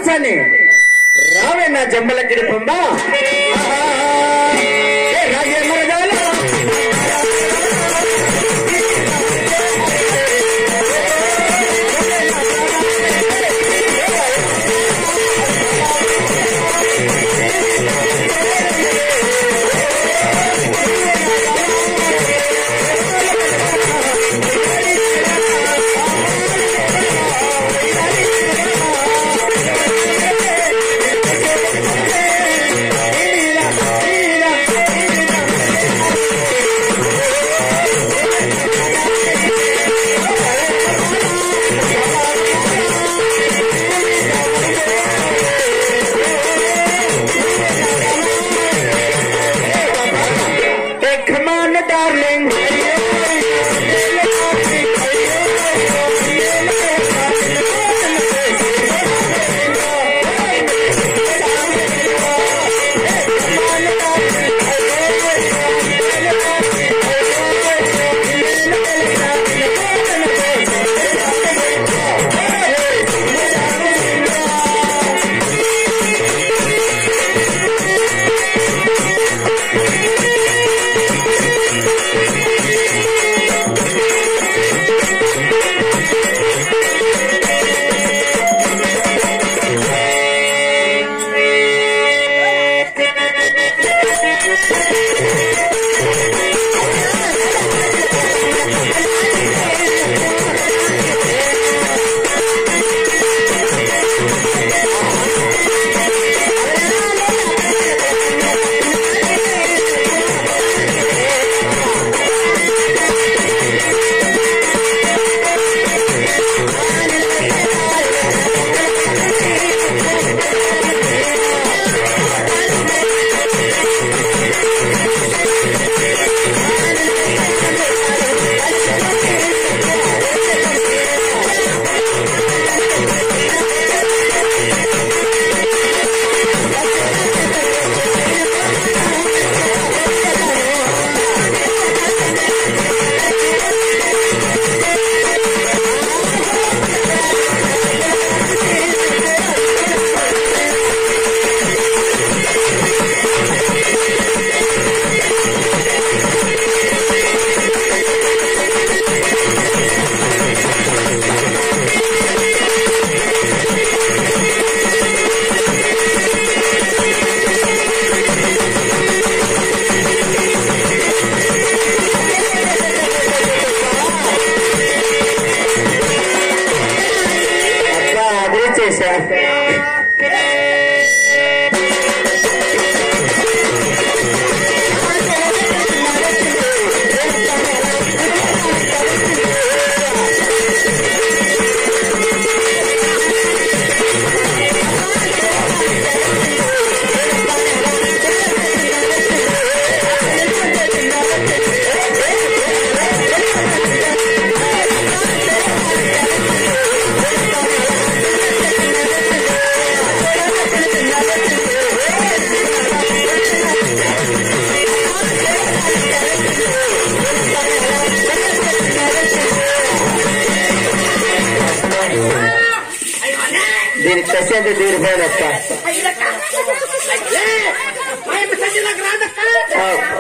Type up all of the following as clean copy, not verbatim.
రాక్షసాన్ని రావే నా జంబలగిరి పొందా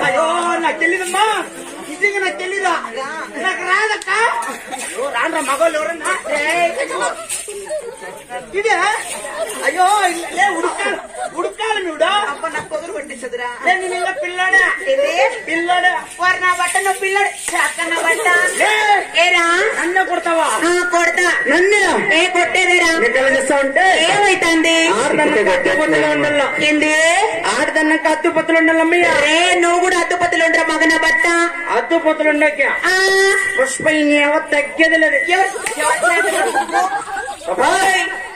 అయ్యో నాకు తెలీదమ్మా, నిజంగా నాకు తెలీదా, నాకు రాదక్క. రాండ్రా మగోళ్ళు ఎవరన్నా ఇదే. అయ్యో ఉడుకాలి నువ్వుడా నాకు పొగరు పట్టించదురా. నేను ఇలా పిల్లాడా పిల్లాడా నా బట్ట నువ్వు పిల్లాడు అక్కన్న బట్ట ఏరా నన్ను కొడతావా? కొడతా. నన్ను ఏ కొట్టేదేరా చేస్తా ఉంటే ఏమైతుంది? అత్తుపత్తులు ఉండాల. ఏంది ఆడదన్నాక అత్తుపత్తులు ఉండాలమ్మయ్య. రే నువ్వు కూడా అత్తుపత్తులు ఉండరా మగన బట్ట. అత్తుపత్తులు ఉండక పుష్ప తగ్గేది లేదు.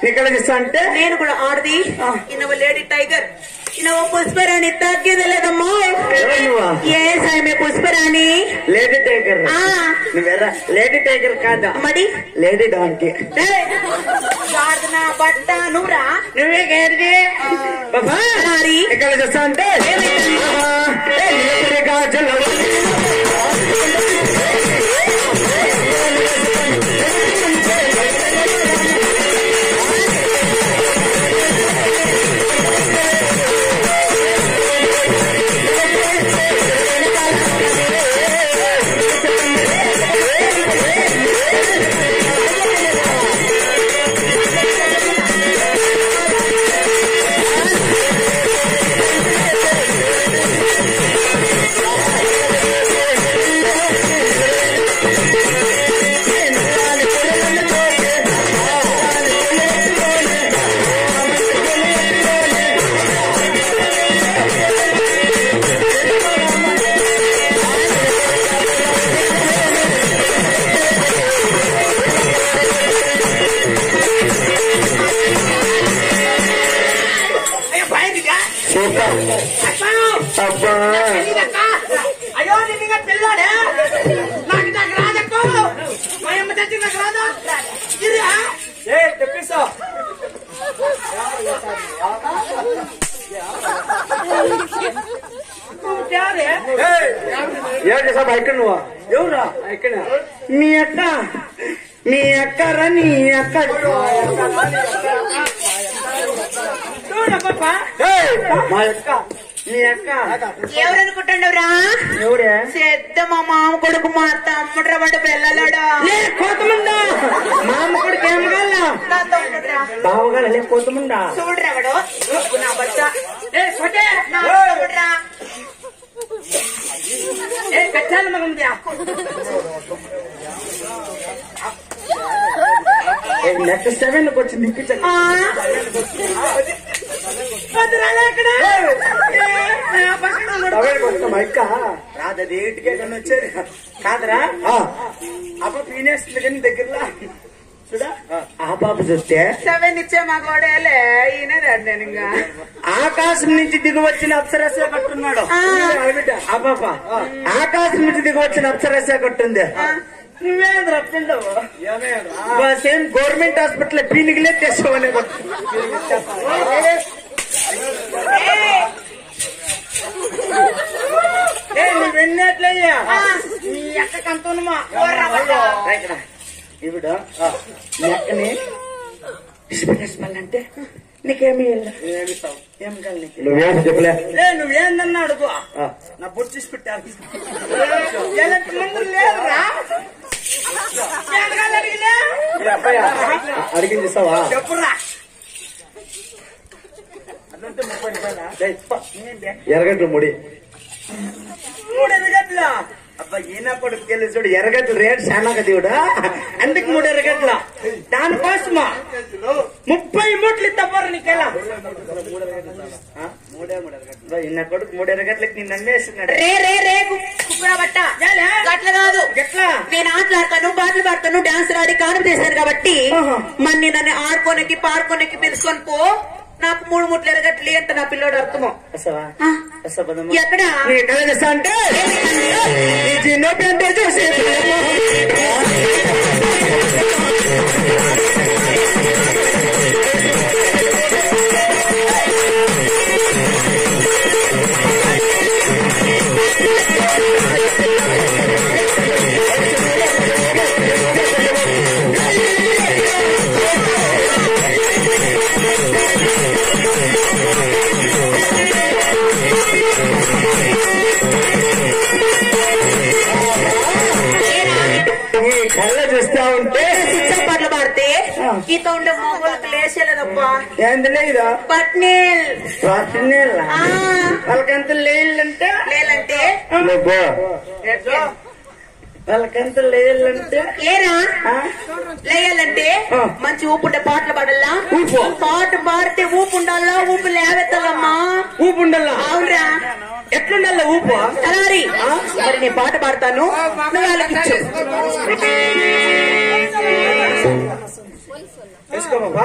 ఇక్కడ చేస్తా అంటే నేను కూడా ఆడది. ఇన్నవ లేడీ టైగర్, ఇన్నవ పుష్పరాణి తగ్గేది లేదమ్మా. ఏ సాయమే పుష్పరాణి లేడీ టైగర్. నువ్వేరా లేడీ టైగర్ కాదా మరి లేడీ డాంకీ. బట్ట నువ్వురా నువ్వే గేడిది ఇక్కడ చేస్తా అంటే సూపర్ అబ్బా అయ్యో నిన్న పిల్లాడే నాకు రాదక్కో మా అమ్మ తెచ్చి నాకు రాదా తెప్పిస్తా ఏంటి సార్ ఇక్కడ నువ్వు ఎవరా ఇక్కడ మీ అక్కరా నీ అక్క మా అక్క మీ అక్క ఎవరనుకుంటున్నావురా ఎవడే పెద్ద మా మామ కొడుకు మా తమ్ముడు వాడు పిల్లలాడా కోతముందా మా అమ్మ కొడుకు ఏం కాల బావగాల లే కోతముందా చూడరా వాడు నా బట్ట చూడరా కట్టాలి మగందా నెక్స్ట్ 7 వచ్చింది రాదది ఏటికే కన్నా వచ్చేది కాదరా అప్ప పీనేస్తుంది కానీ దగ్గరలో చూడా ఆ పాప చూస్తే 7 ఇచ్చే మా గోడేలే ఈయన నేను ఇంకా ఆకాశం నుంచి దిగి వచ్చిన అప్సరసే కట్టున్నాడు ఆ పాప ఆకాశం నుంచి దిగి వచ్చిన అప్సరసే కట్టుంది నువ్వేంద్ర అట్లుండవు సేమ్ గవర్నమెంట్ హాస్పిటల్ పీనికలే తెచ్చావనే నువ్వెన్నట్లయ్యా నీ అక్కకి అంత ఉన్నమా ఇప్పుడు నీ అక్కని అంటే నీకేమి ఏం కాదు నువ్వేం చెప్పలే నువ్వేందన్నా అడుగు నా బొచ్చేసి పెట్టారు లేదురా అడిగింది ఇస్తావా చెప్పురా ఎరగట్లు ముడి 3 ఎరగట్ల అబ్బా ఈయన కొడుకు తెలిసి చూడు ఎరగట్లు రేట్ చాలా దేవుడా అందుకు 3 ఎరగట్ల దానికోసమా 30 మూట్లు ఇస్తాపారు నీకెలా 3 ఈయన కొడుకు 3 ఎరగట్లకి నిన్ను అన్నేస్తున్నాడు రే కుక్కురా బట్ట అట్లా కాదు ఎట్లా నేను ఆటలాడతాను పాటలు పాడతాను డాన్స్ ఆడి కాను చేశాను కాబట్టి మరి నన్ను ఆడుకోనికి పాడుకోనికి పిలుచుకొని పో నాకు 3 మూట్లు ఎరగట్లే అంత నా పిల్లోడు అర్థమో ఎక్కడ అంటే చిన్న పెంట చూసే కళ్ళ చూస్తా ఉంటే పాటలు పాడితే ఈత ఉండే మొగలకు లేచేలేదబ్బా ఏంది లేదా పట్నీల్ వాళ్ళకంత లేలంటే వాళ్ళకంత లేయాలంటే ఏరా లేయాలంటే మంచి ఊపుండే పాటలు పాడల్లా పాట పాడితే ఊపు ఉండాలా ఊపు లేవెత్తాలమ్మా ఊపు ఉండాలా అవునరా ఎట్లుండాలా ఊపు అలారి మరి నేను పాట పాడతాను నువ్వు వాళ్ళకి ఇచ్చు వేసుకో బాబా.